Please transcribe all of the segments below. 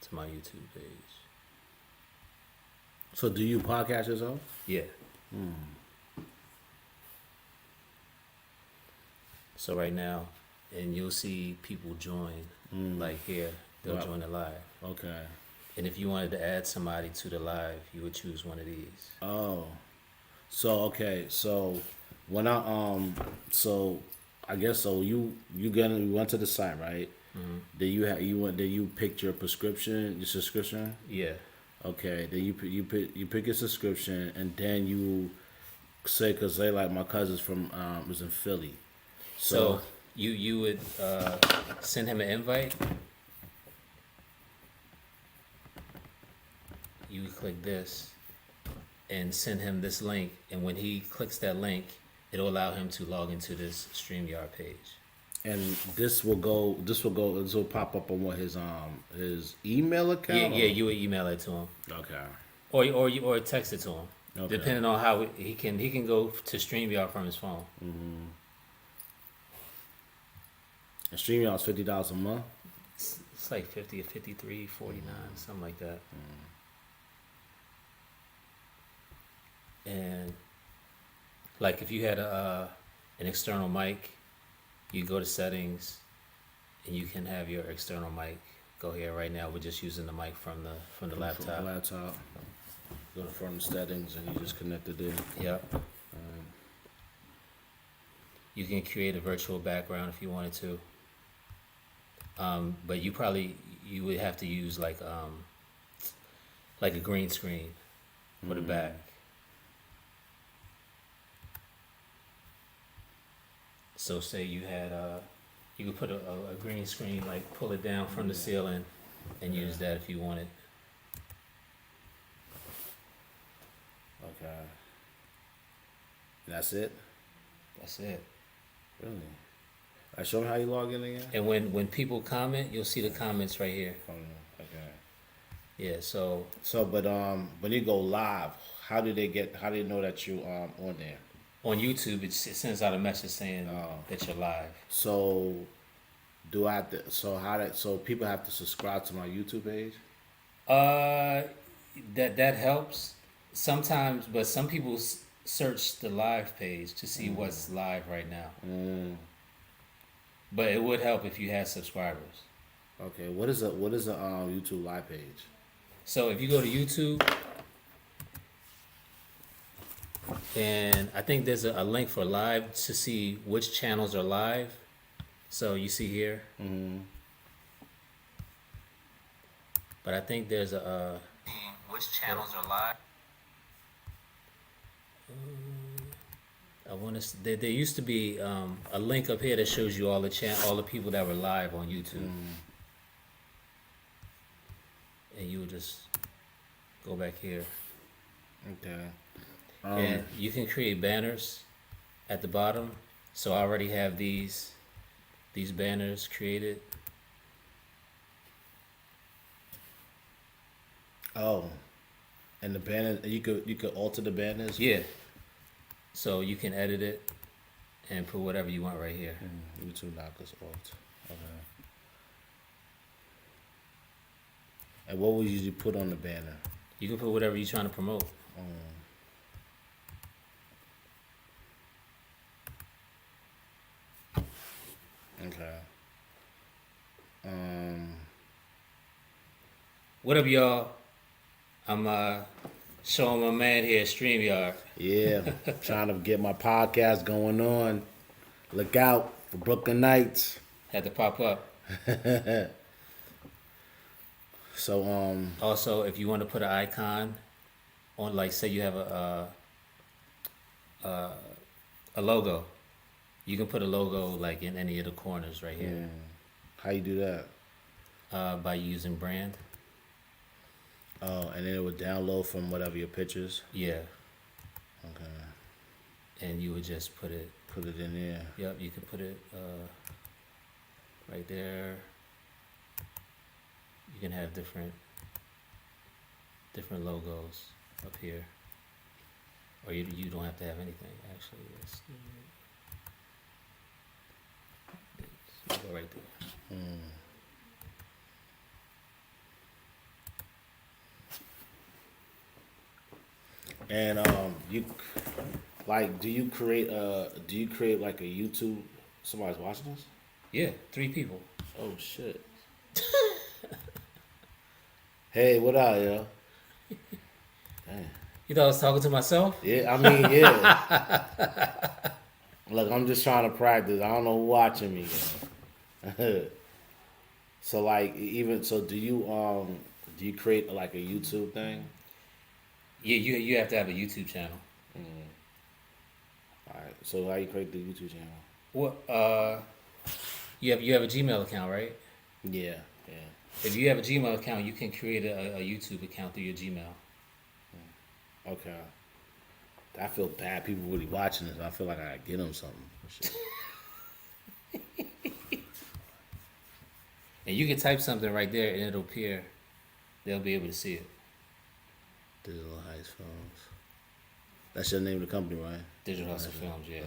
to my YouTube page. So do you podcast yourself? Yeah. So right now, and you'll see people join, like here, they'll join the live. Okay. And if you wanted to add somebody to the live, you would choose one of these. Oh. So okay, so when so I guess so you went to the site, right? Mm-hmm. Did you picked your subscription? Yeah. Okay, then you pick your subscription, and then you say, cause they like my cousins from was in Philly, So you would send him an invite. You would click this and send him this link, and when he clicks that link, it'll allow him to log into this Streamyard page. and this will pop up on what his email account. Yeah, you would email it to him, Okay. or text it to him, Okay. depending on how he can go to Streamyard from his phone. And StreamYard's $50 a month. It's like 50 or 53, 49, something like that. And like if you had an external mic, you go to settings, and you can have your external mic go here. Right now, we're just using the mic from the From the laptop. Go to front settings and you just connect it in. Yep. You can create a virtual background if you wanted to. But you would have to use like a green screen for the back. So say you had you could put a green screen, like pull it down from the ceiling and use that if you wanted. Okay. And that's it? That's it. Really? Show me how you log in again? And when people comment, you'll see the comments right here. Okay. Yeah, so But when you go live, how do they know that you on there? on YouTube, it sends out a message saying that you're live. So do I have to, so people have to subscribe to my YouTube page? That helps sometimes, but some people search the live page to see what's live right now. But it would help if you had subscribers. Okay, what is a YouTube live page? So if you go to YouTube, and I think there's a link for live to see which channels are live. So you see here. But I think there's which channels are live. I want to. There used to be a link up here that shows you all the people that were live on YouTube, and you would just go back here. Okay. And you can create banners at the bottom. So I already have these banners created. Oh, and the banner, you could alter the banners. Yeah. So you can edit it and put whatever you want right here. YouTube knockers alt. Okay. And what would you put on the banner? You can put whatever you're trying to promote. Okay. What up, y'all? I'm showing my man here at Streamyard. Yeah, trying to get my podcast going on. Look out for Brooklyn Nights. Had to pop up. So Also, if you want to put an icon on, like, say you have a logo, you can put a logo like in any of the corners right here. how you do that? By using brand. Oh, and then it would download from whatever your pictures. Yeah, Okay. and you would just put it. Put it in there. Yep, you could put it right there. You can have different logos up here, or you don't have to have anything actually. Go right there. And you like do you create like a YouTube? Somebody's watching us? Yeah, 3 people. Oh shit. Hey, what up, yo? Damn. You thought I was talking to myself? Yeah, I mean, yeah. Look, I'm just trying to practice. I don't know who watching me. Yo. So like even so do you create like a YouTube thing? Yeah, you have to have a YouTube channel. Alright. So how you create the YouTube channel? What? You have a Gmail account, right? Yeah, yeah. If you have a Gmail account, you can create a YouTube account through your Gmail. Okay. I feel bad. People really watching this. I feel like I gotta get them something. And you can type something right there, and it'll appear. They'll be able to see it. Digital Heights Films. That's your name of the company, right? Digital Hustle Films, yeah.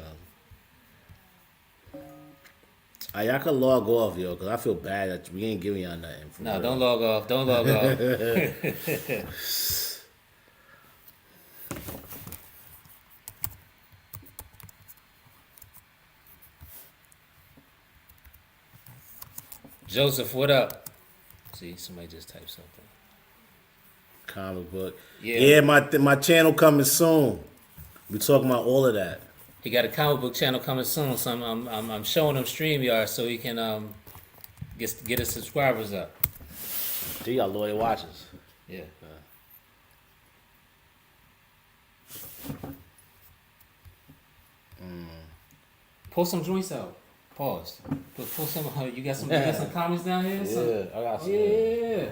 Y'all can log off, yo, because I feel bad that we ain't giving y'all nothing. No, real. don't log off. Don't log off. Joseph, what up? See, somebody just typed something. Comic book. Yeah. Yeah, my channel coming soon. We talking about all of that. He got a comic book channel coming soon, so I'm showing him Streamyard so he can get his subscribers up. He got loyal watchers. Yeah. Pull some joints out. Pause. Pull some. You got some comments down here. Yeah, I got some. Yeah.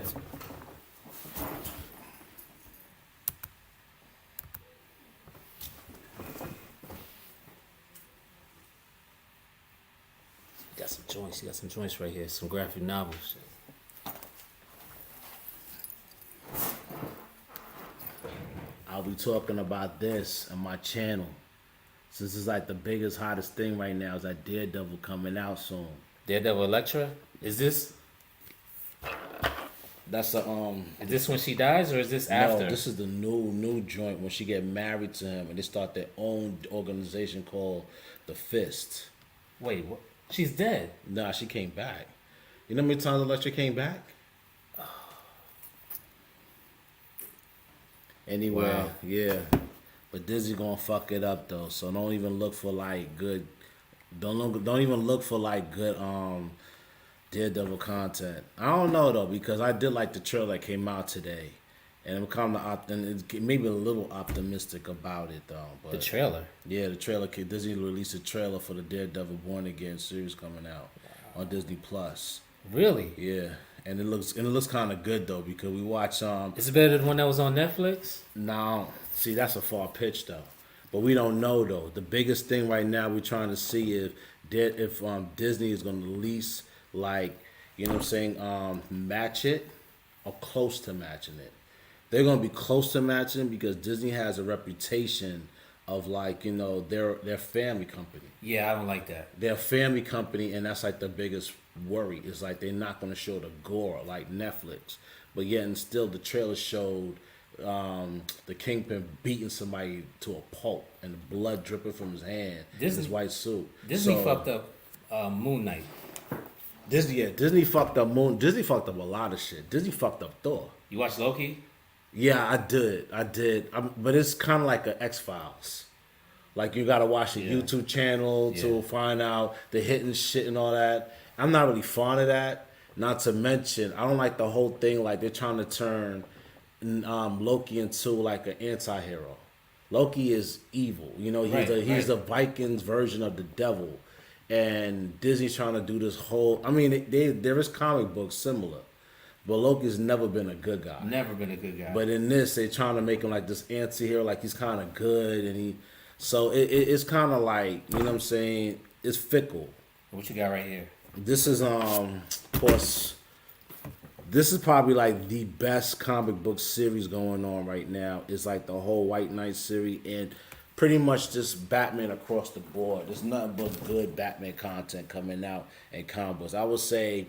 Got some joints. You got some joints right here. Some graphic novels. I'll be talking about this on my channel. Since it's like the biggest, hottest thing right now is that Daredevil coming out soon. Daredevil Electra. Is this That's a is this when she dies or is this after? No, this is the new joint when she get married to him and they start their own organization called the Fist. Wait, what? She's dead. Nah, she came back. You know how many times Electra came back? Anyway, Wow. yeah. But Disney gonna fuck it up though, so don't even look for like good. Don't even look for like good Daredevil content. I don't know though because I did like the trailer that came out today, and I'm kind of maybe a little optimistic about it though. But The trailer. yeah, the trailer. Disney released a trailer for the Daredevil Born Again series coming out on Disney Plus. Really? Yeah, and it looks kind of good though because we watch Is it better than the one that was on Netflix? now. See, that's a far pitch though, but we don't know though. The biggest thing right now we're trying to see if Disney is going to release like you know what I'm saying match it or close to matching it. They're going to be close to matching because Disney has a reputation of like you know their family company. Yeah, I don't like that. They're a family company, and that's like the biggest worry. Is like they're not going to show the gore like Netflix, but yet and still the trailer showed the Kingpin beating somebody to a pulp and the blood dripping from his hand in his white suit. Disney fucked up Moon Knight. Disney fucked up Disney fucked up a lot of shit. Disney fucked up Thor. You watch Loki? Yeah, I did. But it's kind of like an X-Files. Like you gotta watch the YouTube channel to find out the hidden shit and all that. I'm not really fond of that. Not to mention, I don't like the whole thing. Like they're trying to turn Loki into like an anti-hero. Loki is evil. You know, he's the Vikings version of the devil. And Disney's trying to do this whole. I mean, there is comic books similar, but Loki's never been a good guy. Never been a good guy. But in this, they're trying to make him like this anti-hero, like he's kind of good, and so it's kind of like you know what I'm saying. It's fickle. What you got right here? This is of course. This is probably like the best comic book series going on right now. It's like the whole White Knight series and pretty much just Batman across the board. There's nothing but good Batman content coming out in comic books. I would say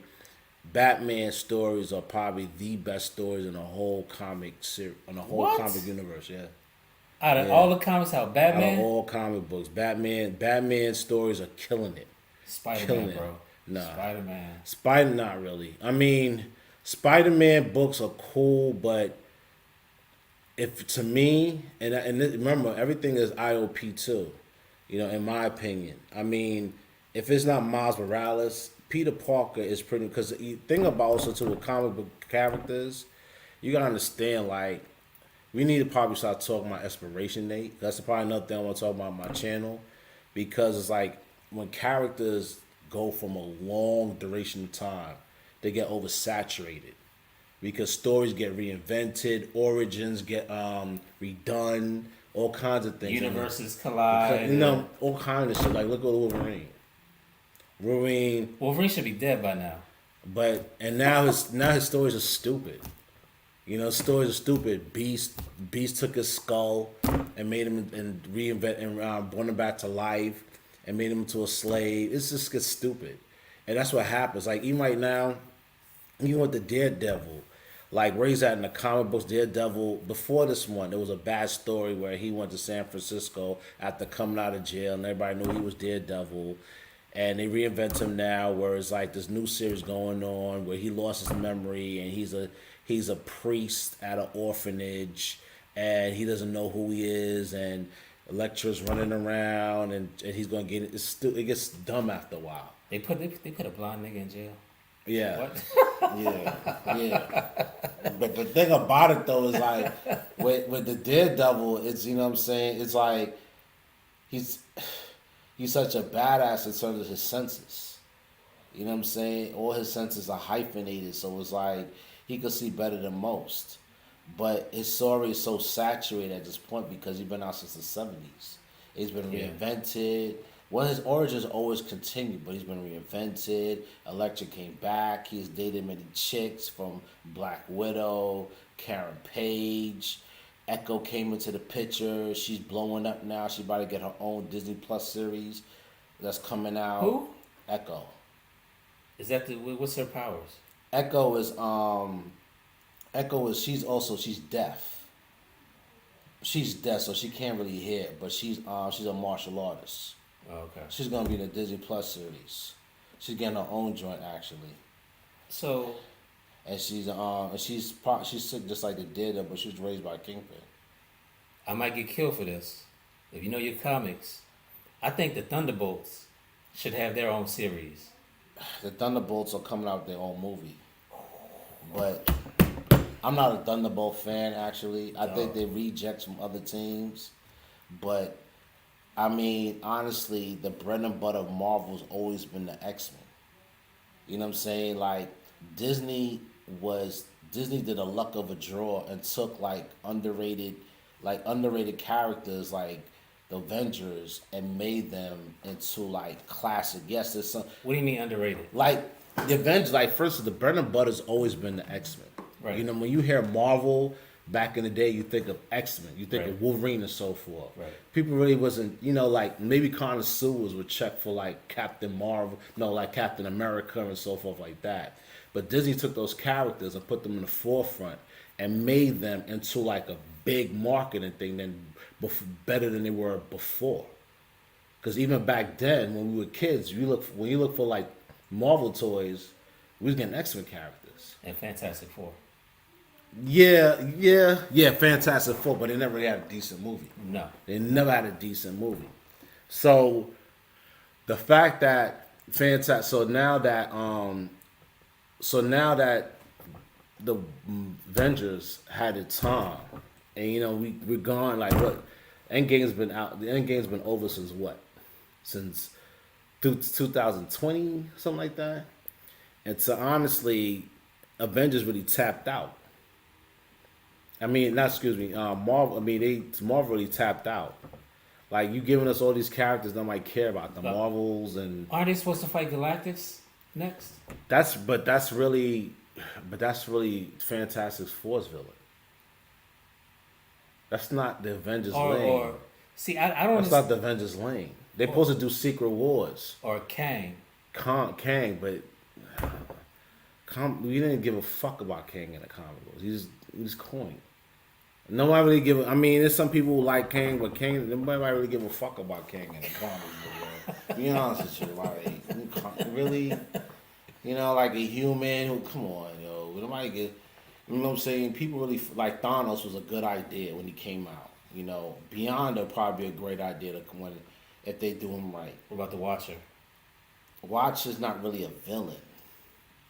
Batman stories are probably the best stories in the whole comic series, in the whole comic universe. Yeah, Out of Yeah. all the comics out, Out of Batman, all comic books, Batman stories are killing it. Spider Killing Man, it. bro. Nah. Spider Man. Spider, not really. I mean, Spider-Man books are cool, but if to me, remember, everything is IOP too. You know, in my opinion. I mean, if it's not Miles Morales, Peter Parker is pretty. Because the thing about also too with comic book characters, you gotta understand like we need to probably start talking about expiration date. That's probably another thing I want to talk about on my channel, because it's like when characters go from a long duration of time, they get oversaturated because stories get reinvented, origins get redone, all kinds of things. Universes collide. You know, all kinds of shit. Like look at Wolverine. Wolverine should be dead by now. But now his stories are stupid. You know, stories are stupid. Beast took his skull and made him and reinvent and brought him back to life and made him into a slave. It's just gets stupid, and that's what happens. Like even right now, even with the Daredevil, like where he's at in the comic books, Daredevil. Before this one, there was a bad story where he went to San Francisco after coming out of jail, and everybody knew he was Daredevil. And they reinvent him now, where it's like this new series going on where he lost his memory and he's a priest at an orphanage and he doesn't know who he is, and Electra's running around and he's gonna get it. It gets dumb after a while. They put a blind nigga in jail. Yeah. What? Yeah. But the thing about it though is like with the Daredevil, it's, you know what I'm saying, it's like he's such a badass in terms of his senses. You know what I'm saying? All his senses are hyphenated, so it's like he could see better than most. But his story is so saturated at this point because he's been out since the 70s. He's been reinvented. Well, his origins always continue, but he's been reinvented. Elektra came back. He's dated many chicks, from Black Widow, Karen Page. Echo came into the picture. She's blowing up now. She's about to get her own Disney Plus series that's coming out. Who? Echo. Is that what's her powers? Echo is she's deaf. She's deaf, so she can't really hear, but she's a martial artist. Oh, okay. She's gonna be in the Disney Plus series. She's getting her own joint actually. So. And she's sick just like the Daredevil, but she was raised by Kingpin. I might get killed for this. If you know your comics, I think the Thunderbolts should have their own series. The Thunderbolts are coming out with their own movie. But I'm not a Thunderbolt fan, actually. I think they reject from other teams. But, I mean, honestly, the bread and butter of Marvel's always been the X-Men. You know what I'm saying? Like, Disney did a luck of a draw and took like underrated characters like the Avengers and made them into like classic. Yes, there's some. What do you mean underrated? Like the Avengers, like first the bread and butter's always been the X-Men. Right. You know, when you hear Marvel back in the day, you think of X-Men, you think of Wolverine and so forth. Right. People really wasn't, you know, like maybe connoisseurs would check for like Captain America and so forth like that. But Disney took those characters and put them in the forefront and made them into like a big marketing thing better than they were before. Because even back then, when we were kids, when you look for like Marvel toys, we was getting X-Men characters. And Fantastic Four. Yeah, Fantastic Four, but they never really had a decent movie. No. They never had a decent movie. So the fact that so now that the Avengers had its time, and you know we're gone like what? Endgame's been out. The Endgame's been over since what? Since 2020, something like that. And so honestly, Avengers really tapped out. Marvel really tapped out. Like you giving us all these characters that might care about the Marvels and. Aren't they supposed to fight Galactus next? That's really Fantastic Four's villain. That's not the Avengers lane. I don't. That's not the Avengers lane. They're supposed to do Secret Wars. Or Kang. Kang, but we didn't give a fuck about Kang in the comic books. He's coin. Nobody really give. I mean, there's some people who like King, but King, nobody really give a fuck about King in the comics. Be honest with you, like really, like a human who, come on, yo, nobody get. You know what I'm saying? People really like Thanos was a good idea when he came out. Beyond would probably be a great idea to when if they do him right. What about the Watcher? Watch is not really a villain.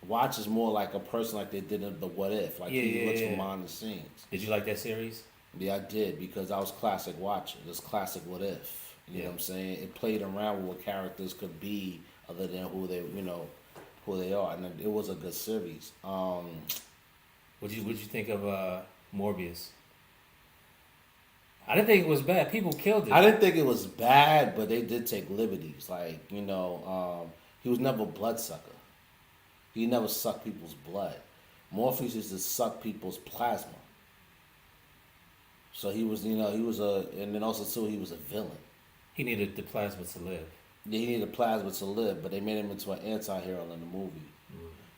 Watch is more like a person like they did in the What If. Like he looks from behind the scenes. Did you like that series? Yeah, I did because I was classic Watcher. This classic What If. You know what I'm saying? It played around with what characters could be other than who they are, and it was a good series. What'd you think of Morbius? I didn't think it was bad. People killed it. I didn't think it was bad, but they did take liberties. Like, he was never a bloodsucker. He never sucked people's blood. Morpheus used to suck people's plasma. So he was, and then also too, he was a villain. He needed the plasma to live. Yeah, he needed plasma to live, but they made him into an anti-hero in the movie.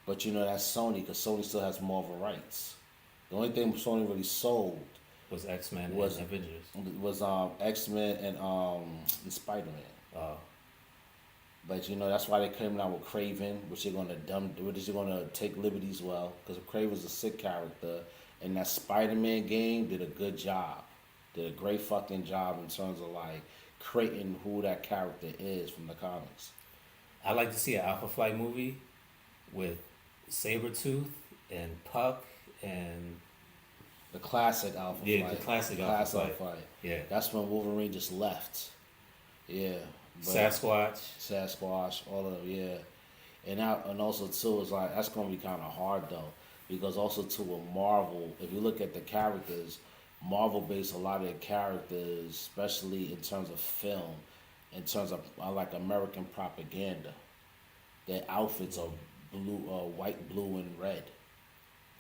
But that's Sony, because Sony still has Marvel rights. The only thing Sony really sold was X-Men and Avengers. Was X-Men and Spider-Man. But that's why they came out with Craven, which they're gonna take liberties because Craven's a sick character, and that Spider-Man game did a good job, did a great fucking job in terms of like creating who that character is from the comics. I'd like to see an Alpha Flight movie with Sabretooth and Puck and the classic Alpha Flight. Yeah, the classic Alpha Flight. Yeah, that's when Wolverine just left. Yeah. Sasquatch, all of them, yeah. And also too is like that's gonna be kind of hard though, because also too with Marvel, if you look at the characters, Marvel based a lot of their characters, especially in terms of film, in terms of like American propaganda. Their outfits are white, blue, and red.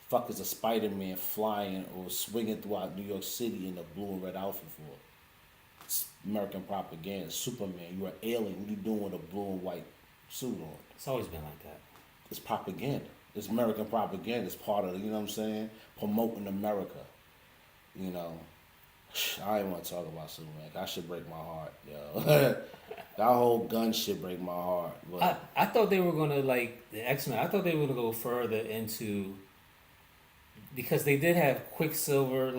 Fuck is a Spider-Man flying or swinging throughout New York City in a blue and red outfit for? It's American propaganda. Superman, you're an alien. What are you doing with a blue and white suit on? It's always been like that. It's propaganda. It's American propaganda. It's part of, you know what I'm saying? Promoting America. I didn't want to talk about Superman. That should break my heart, yo. That whole gun shit break my heart. But I thought they were gonna like the X-Men. I thought they were gonna go further into because they did have Quicksilver.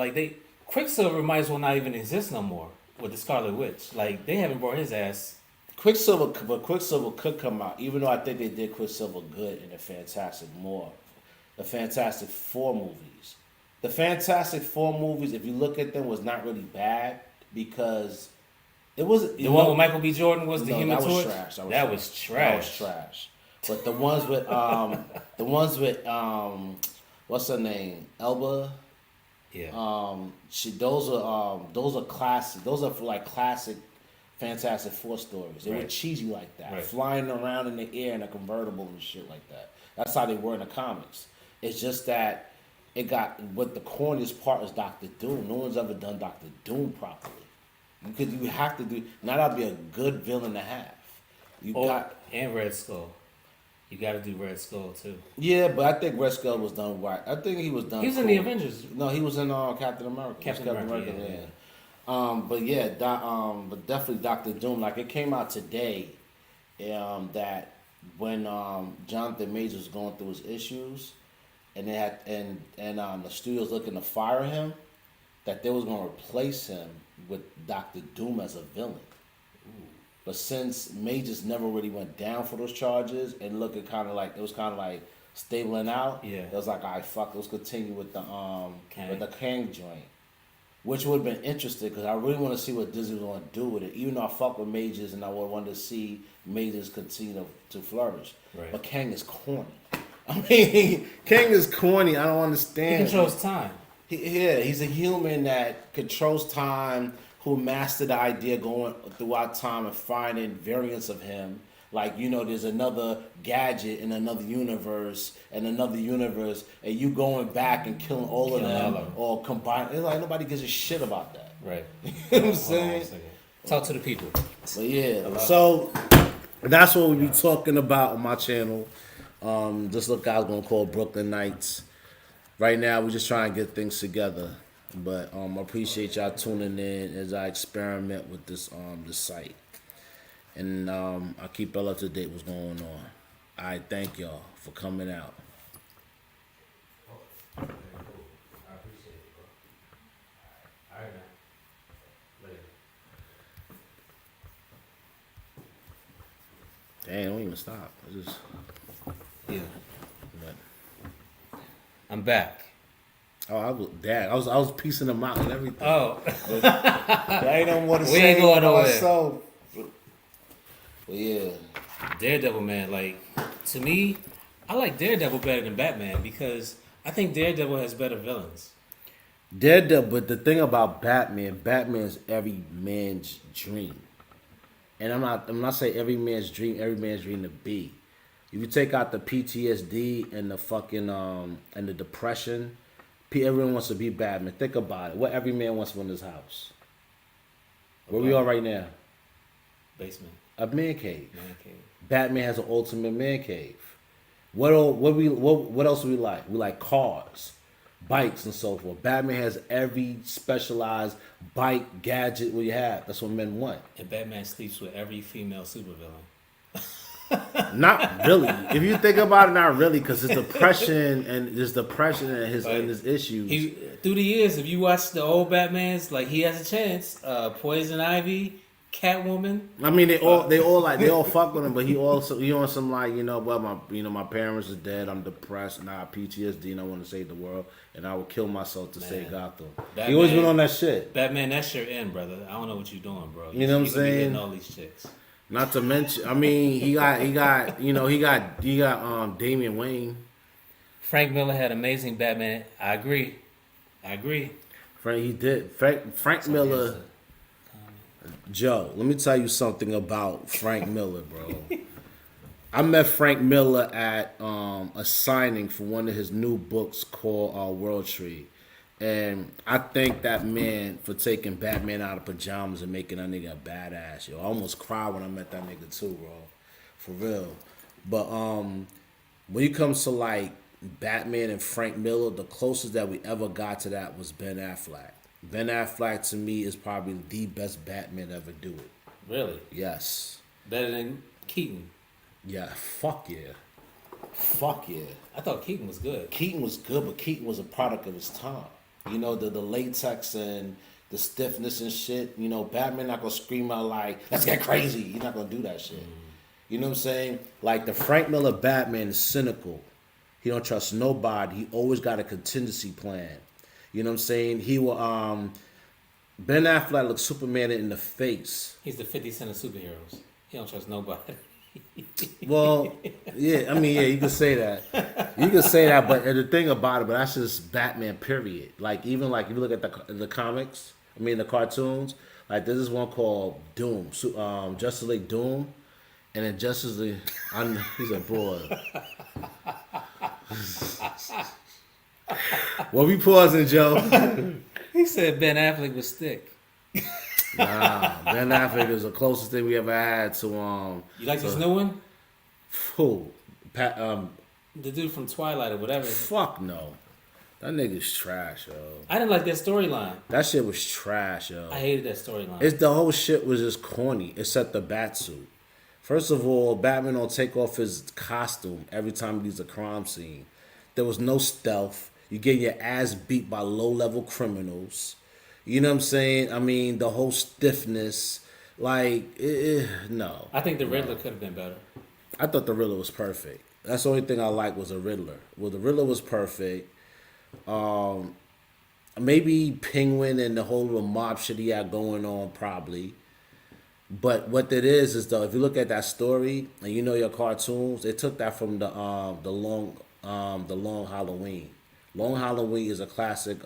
Quicksilver might as well not even exist no more with the Scarlet Witch. Like they haven't brought his ass. Quicksilver could come out, even though I think they did Quicksilver good in the Fantastic Four movies. The Fantastic Four movies, if you look at them, was not really bad because it was the one with Michael B. Jordan was the Human Torch. That was trash. But the ones with what's her name, Elba. Yeah. Those are classic. Those are for like classic Fantastic Four stories. They were cheesy like that, flying around in the air in a convertible and shit like that. That's how they were in the comics. It's just that. It got what the corniest part is Dr. Doom. No one's ever done Dr. Doom properly. Because you have to do now that'd be a good villain to have. And Red Skull. You got to do Red Skull too. Yeah, but I think Red Skull was done right. I think he was done. He was in the Avengers. No, he was in Captain America. Captain America. But definitely Dr. Doom. Like it came out today, that when Jonathan Majors was going through his issues. And they had the studio's looking to fire him, that they was gonna replace him with Dr. Doom as a villain. Ooh. But since Majors never really went down for those charges and it was kind of like stabling out. Yeah. It was like, all right, fuck, let's continue with the Kang joint, which would have been interesting because I really want to see what Disney was gonna do with it. Even though I fuck with Majors and I would want to see Majors continue to flourish. Right. But Kang is corny. I mean, King is corny. I don't understand. He controls time. He's a human that controls time, who mastered the idea going throughout time and finding variants of him. Like, there's another gadget in another universe, and you going back and killing all of them or combining. It's like nobody gives a shit about that. Right. You know what I'm saying? Talk to the people. But yeah, so that's what we be talking about on my channel. This little guy's gonna call Brooklyn Nights. Right now, we're just trying to get things together. But I appreciate y'all tuning in as I experiment with this site. And I'll keep y'all up to date what's going on. I thank y'all for coming out. I appreciate it, bro. All right, man. Later. Dang, don't even stop. It's just, Yeah. but, I'm back. oh, I was piecing them out and everything. Oh. I ain't no more to We say ain't going about nowhere. myself. But yeah. Daredevil, man, like, to me, I like Daredevil better than Batman because I think Daredevil has better villains. Daredevil, but the thing about Batman is every man's dream. And I'm not saying every man's dream to be. If you take out the PTSD and the fucking and the depression, everyone wants to be Batman. Think about it. What every man wants from his house. Where we are right now? Basement. A man cave. Man cave. Batman has an ultimate man cave. What else do we like? We like cars, bikes, and so forth. Batman has every specialized bike gadget we have. That's what men want. And Batman sleeps with every female supervillain. Not really. If you think about it, not really, because his depression and his issues. He through the years, if you watch the old Batmans, like he has a chance. Poison Ivy, Catwoman. I mean, they all fuck with him, but he on some like, my parents are dead, I'm depressed, and I have PTSD, and I want to save the world, and I will kill myself to save Gotham. He always been on that shit. Batman, that's your end, brother. I don't know what you're doing, bro. You know what I'm saying? Getting all these chicks. Not to mention, I mean, he got Damian Wayne. Frank Miller had amazing Batman. I agree. Frank Miller. Joe, let me tell you something about Frank Miller, bro. I met Frank Miller at a signing for one of his new books called World Tree. And I thank that man for taking Batman out of pajamas and making that nigga a badass, yo. I almost cried when I met that nigga too, bro. For real. But when it comes to like Batman and Frank Miller, the closest that we ever got to that was Ben Affleck. Ben Affleck to me is probably the best Batman to ever do it. Really? Yes. Better than Keaton? Yeah, fuck yeah. Fuck yeah. I thought Keaton was good. Keaton was good, but Keaton was a product of his time. You know, the latex and the stiffness and shit. You know, Batman not gonna scream out like, let's get crazy. He's not gonna do that shit. You know what I'm saying? Like the Frank Miller Batman is cynical. He don't trust nobody. He always got a contingency plan. You know what I'm saying? He will Ben Affleck looks Superman in the face. He's the 50 Cent of superheroes. He don't trust nobody. Well, yeah, I mean, yeah, you can say that. You can say that, but the thing about it, but that's just Batman, period. Like, even like, if you look at the comics, the cartoons, like, there's this one called Doom, Justice League Doom, and then Justice League, he's a boy. What we pausing, Joe? He said Ben Affleck was thick. Nah, Ben Affleck is the closest thing we ever had to You like this new one? Who? The dude from Twilight or whatever. Fuck no. That nigga's trash, yo. I didn't like that storyline. That shit was trash, yo. I hated that storyline. It's the whole shit was just corny, except the Batsuit. First of all, Batman don't take off his costume every time he leaves a crime scene. There was no stealth. You get your ass beat by low-level criminals. You know what I'm saying? I mean, the whole stiffness, like, no. I think the Riddler could have been better. I thought the Riddler was perfect. That's the only thing I liked was the Riddler. Well, the Riddler was perfect. Maybe Penguin and the whole little mob shit he had going on, probably. But what it is though, if you look at that story and you know your cartoons, they took that from the long Halloween. Long Halloween is a classic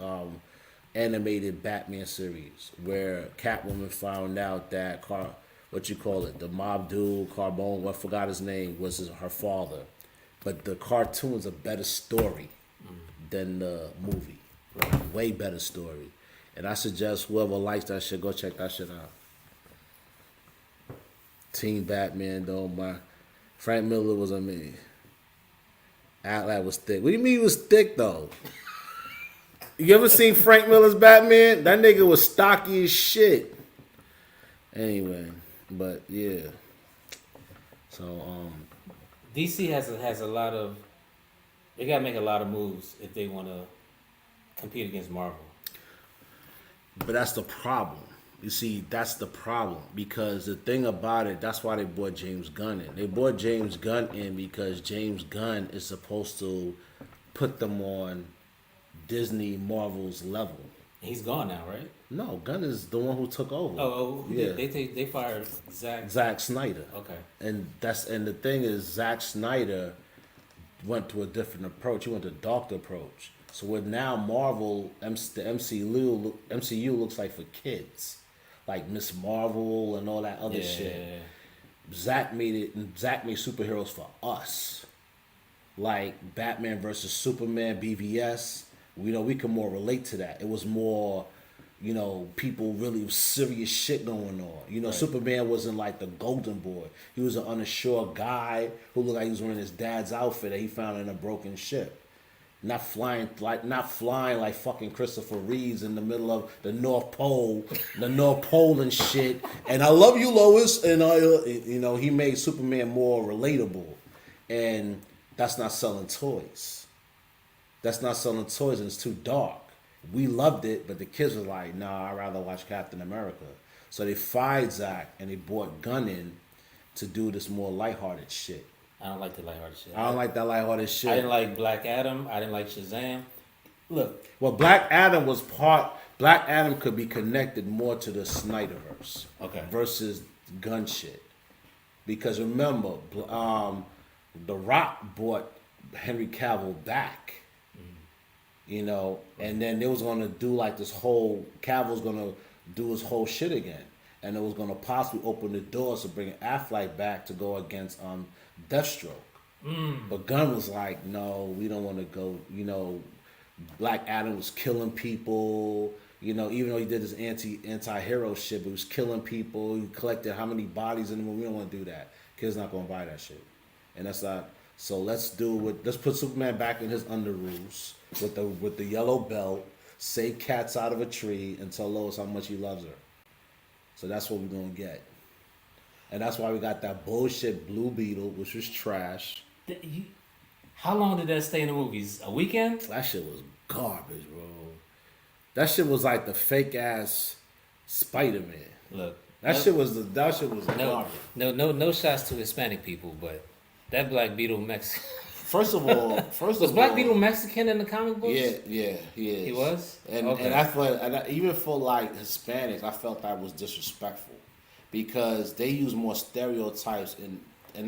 animated Batman series where Catwoman found out that the mob dude, Carbone, I forgot his name, was her father. But the cartoon's a better story than the movie. Way better story. And I suggest whoever likes that shit, go check that shit out. Team Batman, though, Frank Miller was amazing. Affleck was thick. What do you mean he was thick, though? You ever seen Frank Miller's Batman? That nigga was stocky as shit. Anyway, but yeah. So DC has a lot of. They gotta make a lot of moves if they want to compete against Marvel. But that's the problem. You see, that's the problem. Because the thing about it, that's why they brought James Gunn in. They brought James Gunn in because James Gunn is supposed to put them on Disney Marvel's level. He's gone now, right? No, Gunn is the one who took over. Yeah. They fired Zack Snyder. Okay. And the thing is, Zack Snyder went to a different approach. He went to a dark approach. So with now Marvel, the MCU looks like for kids, like Miss Marvel and all that other shit. Zack made superheroes for us, like Batman versus Superman, BVS. We can more relate to that. It was more, people really serious shit going on. Right. Superman wasn't like the golden boy. He was an uninsured guy who looked like he was wearing his dad's outfit that he found in a broken ship. Not flying like fucking Christopher Reeves in the middle of the North Pole and shit. And I love you, Lois. And he made Superman more relatable, and that's not selling toys. That's not selling toys, and it's too dark. We loved it, but the kids were like, "Nah, I'd rather watch Captain America." So they fired Zack and they brought Gunn in to do this more lighthearted shit. I don't like the lighthearted shit. I don't like that lighthearted shit. I didn't like Black Adam. I didn't like Shazam. Look. Well, Black Adam could be connected more to the Snyderverse. Okay. Versus Gun shit. Because remember, The Rock brought Henry Cavill back. And then they was gonna do like this whole Cavill's gonna do his whole shit again. And it was gonna possibly open the doors to bring Affleck back to go against Deathstroke. But Gunn was like, no, we don't want to go. Black Adam was killing people. Even though he did his anti-hero shit, but he was killing people. He collected how many bodies in the movie. We don't want to do that. Kids not gonna buy that shit, and that's not. So let's put Superman back in his underoos with the yellow belt. Say cats out of a tree and tell Lois how much he loves her. So that's what we're gonna get. And that's why we got that bullshit Blue Beetle, which was trash. How long did that stay in the movies? A weekend? That shit was garbage, bro. That shit was like the fake ass Spider-Man. Look, that shit was garbage. No shots to Hispanic people, but that Black Beetle Mexican. First of all, was Black Beetle Mexican in the comic books? Yeah, he is. He was, and I felt, even for like Hispanics, I felt that was disrespectful because they use more stereotypes and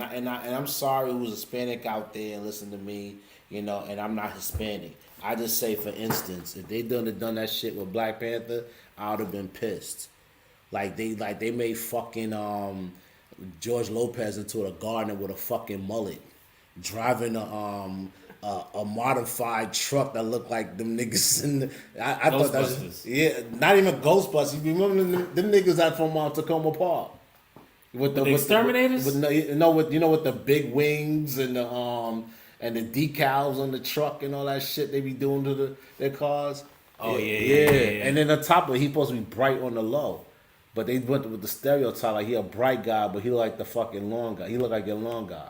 I'm sorry who's Hispanic out there and listen to me, and I'm not Hispanic. I just say, for instance, if they done that shit with Black Panther, I would have been pissed. Like they made fucking George Lopez into a gardener with a fucking mullet, driving a modified truck that looked like them niggas in the, I thought that was, not even Ghostbusters. You remember them niggas that from Tacoma Park with the exterminators? With the big wings and the decals on the truck and all that shit they be doing to their cars. Oh yeah. And then on top of it, he's supposed to be bright on the low. But they went with the stereotype, like he a bright guy, but he look like the fucking lawn guy. He look like your lawn guy.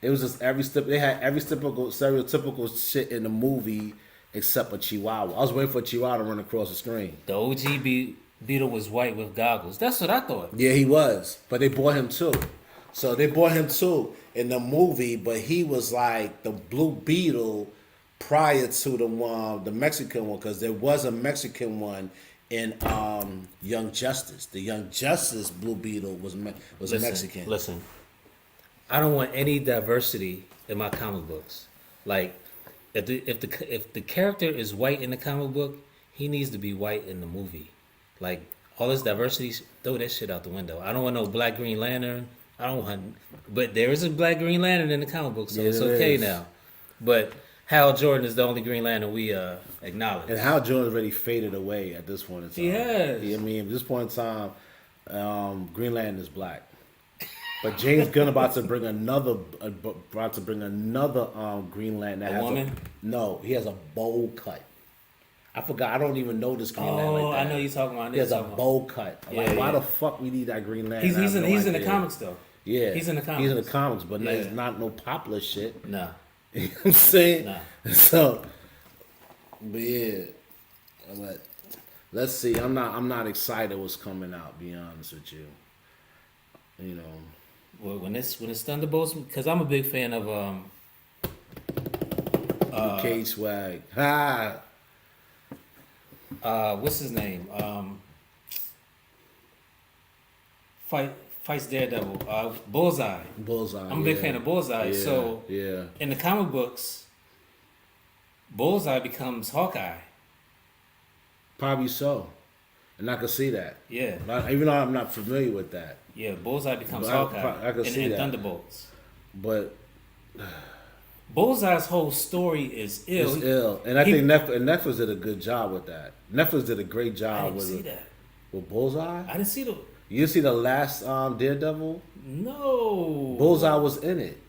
It was just they had every stereotypical shit in the movie except a Chihuahua. I was waiting for a Chihuahua to run across the screen. The OG Beetle was white with goggles. That's what I thought. Yeah, he was. But they bought him too. So they bought him too in the movie, but he was like the Blue Beetle prior to the Mexican one, because there was a Mexican one in Young Justice. The Young Justice Blue Beetle was Mexican. Listen, I don't want any diversity in my comic books. Like, if the character is white in the comic book, he needs to be white in the movie. Like, all this diversity, throw that shit out the window. I don't want no Black Green Lantern. I don't want, but there is a Black Green Lantern in the comic book, so it's okay now. But Hal Jordan is the only Green Lantern we acknowledge. And Hal Jordan already faded away at this point in time. He has. I mean, at this point in time, Green Lantern is black. But James Gunn about to bring another Green Lantern. That a has woman? No, he has a bowl cut. I forgot. I don't even know this Green Lantern Oh, like that. I know you talking about. He has a bowl cut. I'm like, why the fuck we need that Green Lantern? He's in no the comics though. Yeah, he's in the comics. He's in the comics, but it's not no popular shit. No, you know what I'm saying? No. So, but yeah, but let's see. I'm not excited what's coming out. Be honest with you. You know, well, when it's Thunderbolts, because I'm a big fan of UK swag. Ha. What's his name? Fights Daredevil. Bullseye. Bullseye. I'm a big fan of Bullseye. Yeah, so in the comic books, Bullseye becomes Hawkeye. Probably so, and I could see that. Yeah. Even though I'm not familiar with that. Yeah, Bullseye becomes Hawkeye. I could see in that. Thunderbolts. But Bullseye's whole story is ill. It's ill, and I think Netflix did a good job with that. Netflix did a great job I didn't see that. with Bullseye. I didn't see the. You see the last Daredevil? No. Bullseye was in it.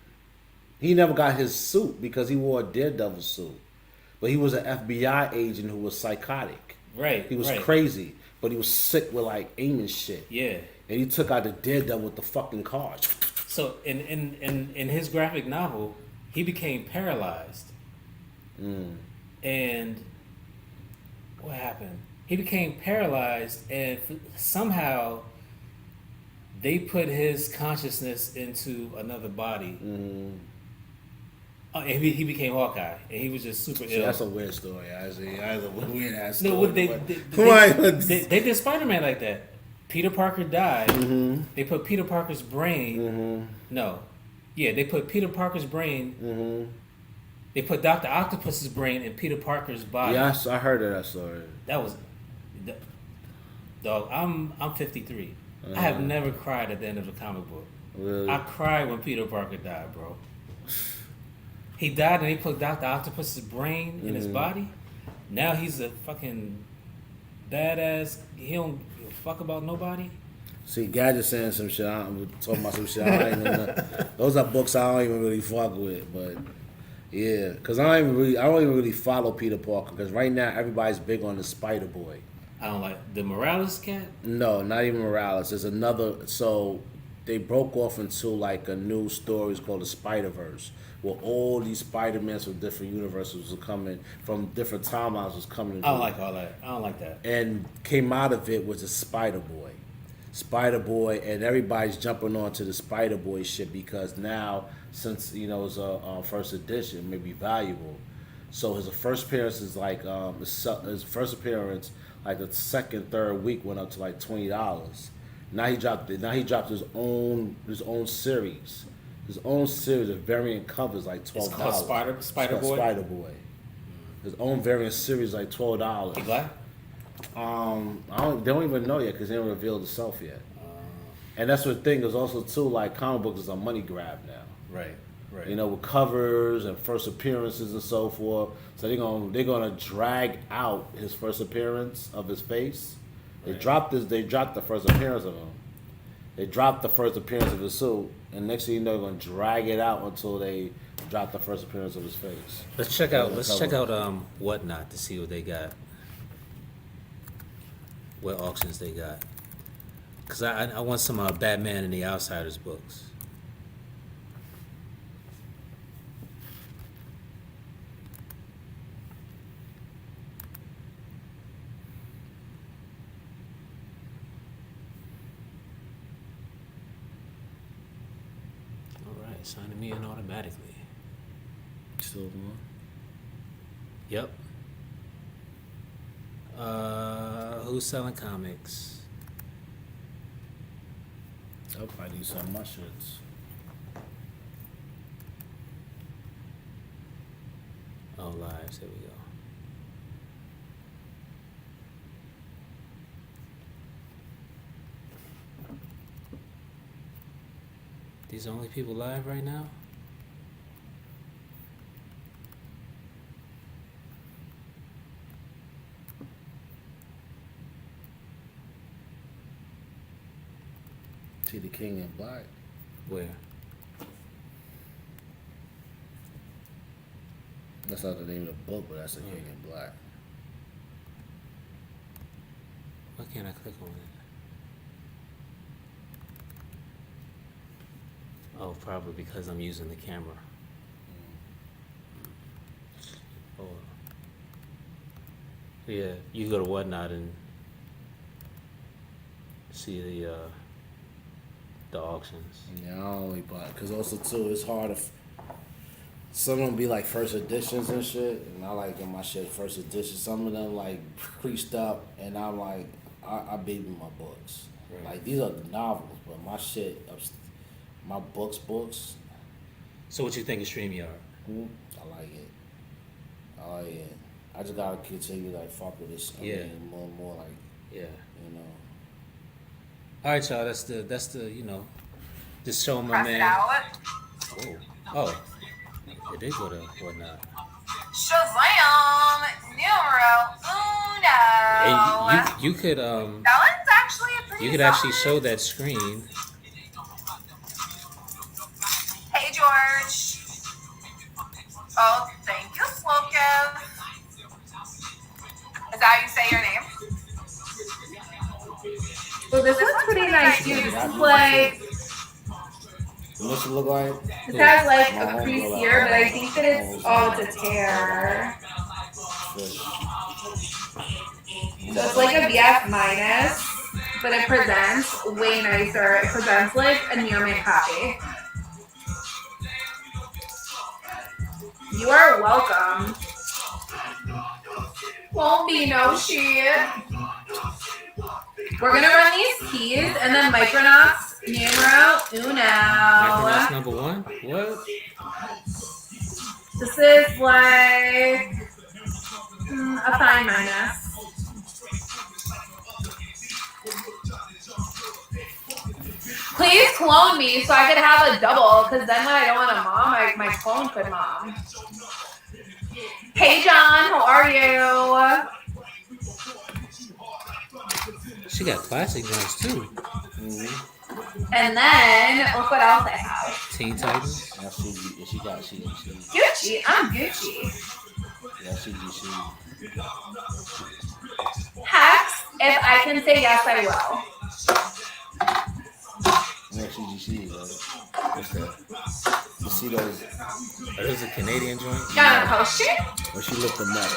He never got his suit because he wore a Daredevil suit, but he was an FBI agent who was psychotic. Right. He was crazy, but he was sick with like aiming shit. Yeah. And he took out the Daredevil with the fucking car. So in his graphic novel, he became paralyzed. And what happened? He became paralyzed, and somehow they put his consciousness into another body. And he became Hawkeye, and he was just super ill. That's a weird story. That's a weird ass story. No, they did Spider-Man like that. Peter Parker died. They put Peter Parker's brain. They put Peter Parker's brain. They put Dr. Octopus's brain in Peter Parker's body. Yes, I heard of that story. That was, dog. I'm 53. I have never cried at the end of a comic book. Really? I cried when Peter Parker died, bro. He died, and they put Dr. Octopus's brain in his body. Now he's a fucking badass. He don't give a fuck about nobody. See, Gadget saying some shit. I'm talking about some shit. I don't even know. Those are books I don't even really fuck with, but yeah, because I don't even really follow Peter Parker. Because right now everybody's big on the Spider Boy. I don't like the Morales cat. No, not even Morales. There's another. So they broke off into like a new story. It's called the Spider-Verse, where all these Spider-Mans from different universes were coming from different timelines was coming. I don't like all that. I don't like that. And came out of it was the Spider Boy, and everybody's jumping onto the Spider Boy shit because now, since it's a first edition, may be valuable. So his first appearance is like his first appearance, like the second, third week went up to like $20. Now he dropped his own series. His own series of variant covers like $12. It's called Spider Boy. Spider Boy. His own variant series like $12. He black? They don't even know yet because they haven't revealed itself yet. And that's the thing is also too, like comic books is a money grab now. Right. With covers and first appearances and so forth. So they're gonna drag out his first appearance of his face. They dropped the first appearance of him. They dropped the first appearance of his suit, and next thing you know, they're gonna drag it out until they drop the first appearance of his face. Let's check out Whatnot to see what they got. What auctions they got. Because I want some Batman and the Outsiders books. Alright, signing me in automatically. Still more? Yep. Who's selling comics? I'll probably do some of my shits. Oh, lives. Here we go. These are only people live right now? See the King in Black. Where? That's not the name of the book, but that's the King in Black. Why can't I click on it? Oh, probably because I'm using the camera. Oh. Yeah, you go to Whatnot and see the auctions. Yeah, I only buy because also too it's hard to. Some of them be like first editions and shit, and I like in my shit first edition. Some of them like creased up, and I'm like, I baby my books. Right. Like these are the novels, but my shit, my books. So what you think of StreamYard? I like it. I like it. I just gotta continue like fuck with this. I Yeah. mean, more and more like Yeah. you know. All right, y'all. That's the you know, just showing my Press man. it out. Oh, it did go to Whatnot. Shazam! Numero uno. And you could That one's actually a pretty you could actually solid. show that screen. Hey, George. Oh, thank you, Slokev. Is that how you say your name? Well, this one's pretty nice too. This is like, What's it look like? this has like a crease here, but I think that it's all to tear. So it's like a BF minus, but it presents way nicer. It presents like a near mint copy. You are welcome. Won't be no shit. We're gonna run these keys and then Micronauts numero uno. Micronauts number one. What? This is like a fine minus. Please clone me so I could have a double, because then when I don't want a mom, my clone could mom. Hey John, how are you? She got classic ones too. And then look what else I have. Teen Titans. She got Gucci, I'm Gucci. Yeah, she. Hex, if I can say yes, I will. Yeah, she. What's that? You see those? Are those a Canadian joint? Got a poster? When she looked them up.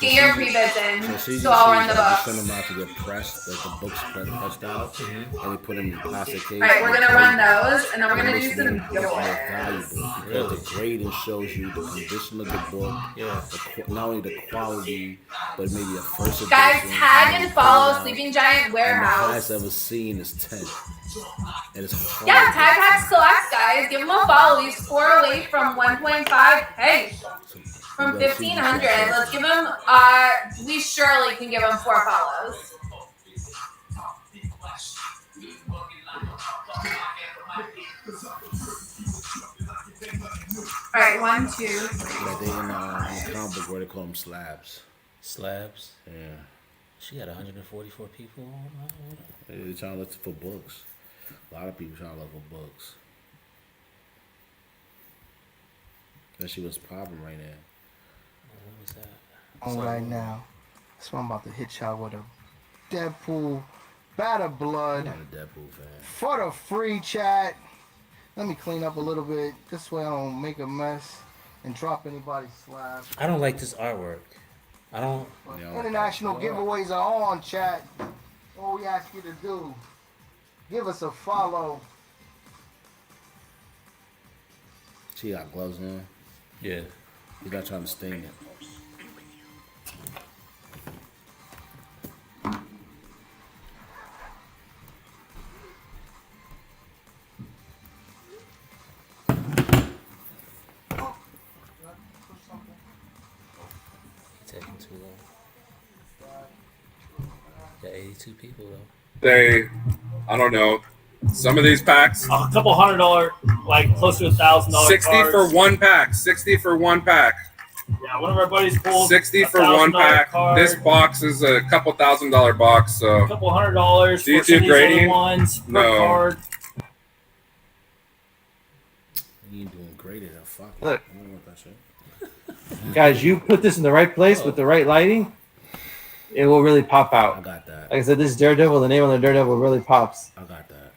Get your pre-bids in, she so I'll run the just books. send them out to get pressed, like the books pressed out, and we put them in plastic case. Alright, we're gonna run those, and then we're gonna do Makes them some more giveaways. valuable because the grading shows you the condition of the book, Yeah. not only the quality, but maybe a first edition. Guys, tag and follow And Sleeping Giant the Warehouse. highest ever seen is 10. And it's hard. Yeah, tag collects, guys. Give them a follow. He's 4 away from 1.5K. From 1,500. Let's give him, we surely can give him 4 follows. Alright, 1, 2, 3. Like they in the comic book where they call them slabs. Slabs. Yeah. She got 144 people on. They're trying to look for books. A lot of people trying to look for books. And she was popping right now. What was that? On right now. So I'm about to hit y'all with a Deadpool Batter Blood I'm not a Deadpool fan. for the free chat. Let me clean up a little bit. This way I don't make a mess and drop anybody's slab. I don't like this artwork. I don't. But Yeah, international okay. giveaways are on, chat. All we ask you to do, give us a follow. She got gloves on. Yeah. He's not trying to sting it. Taking too long. Got 82 people though. They, I don't know, some of these packs, A couple $100, like close to $1,000. 60 cards. for one pack, 60 for one pack, Yeah, one of our buddies pulled 60 a for one $1,000 pack. card, This box is a couple $1,000 box, a so couple $100 Do you for some do of these other grading? ones per No. card. You ain't doing great at that. Fuck it. Look. I don't want that shit. Guys, you put this in the right place with the right lighting, it will really pop I out. got that. Like I said, this is Daredevil. The name on the Daredevil really pops. I got that.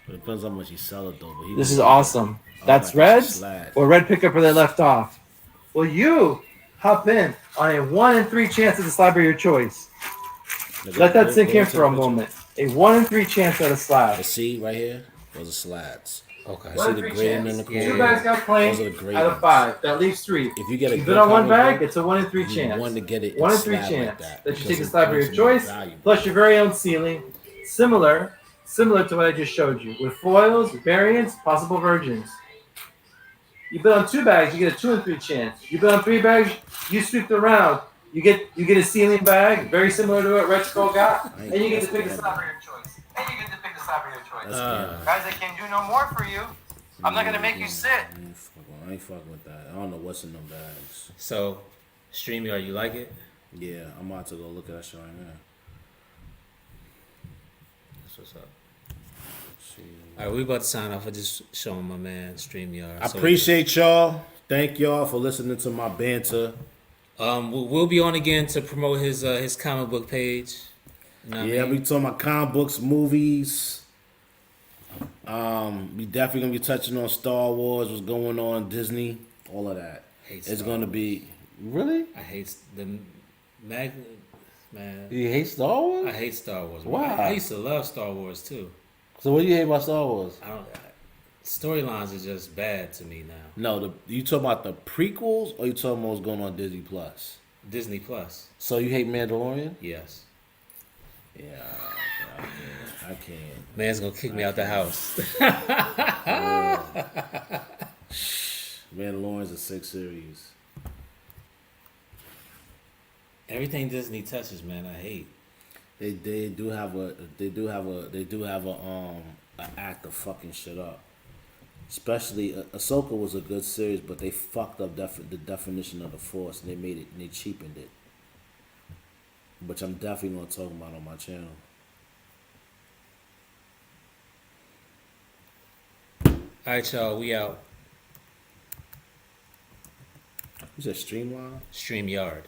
It depends how much you sell it though. But he This can is get it. awesome. I That's got Reds slats. or Red pickup where they left off. Well, you hop in on a 1 in 3 chance at the slab of your choice. Let that sink in for a moment. A 1 in 3 chance at a slab. See right here? Those are slats. Okay. You see the grading in the corner? 2 bags got claimed Those are the out of gradings. 5. That leaves 3. If you get a You good bid on one comic bag, book, it's a 1 in 3 you chance. want to get it 1 in in 3 slab chance like that. that you because take a it slab of your makes it more choice, valuable. plus your very own ceiling, similar to what I just showed you, with foils, variants, possible virgins. You bid on 2 bags, you get a 2 in 3 chance. You bid on 3 bags, you sweep the round, you get a ceiling bag, very similar to what Red Skull got, and you get to pick a slab of your choice. And you get to pick the slab of your choice. That's Guys, I can't do no more for you. I'm not gonna make you sit. I ain't fucking with that. I don't know what's in them bags. So, StreamYard, you like it? Yeah, I'm about to go look at that shit right now. That's what's up. All right, we about to sign off. I just showing my man StreamYard. I appreciate y'all. Thank y'all for listening to my banter. We'll be on again to promote his comic book page. You know what I Yeah, mean? we talking about comic books, movies. We definitely gonna be touching on Star Wars, what's going on, Disney, all of that. Hate It's Star gonna Wars. be really. I hate the man. You hate Star Wars? I hate Star Wars. Man. Why? I used to love Star Wars too. So what do you hate about Star Wars? I don't. Storylines are just bad to me now. No, you talking about the prequels or you talking about what's going on Disney Plus? Disney Plus. So you hate Mandalorian? Yes. Yeah, I can't. Man's gonna kick me out the house. Mandalorian's a 6 series. Everything Disney touches, man, I hate. They do have a act of fucking shit up. Especially Ahsoka was a good series, but they fucked up the definition of the Force and they cheapened it. Which I'm definitely gonna talk about on my channel. All right, y'all, we out. You said Streamline? StreamYard.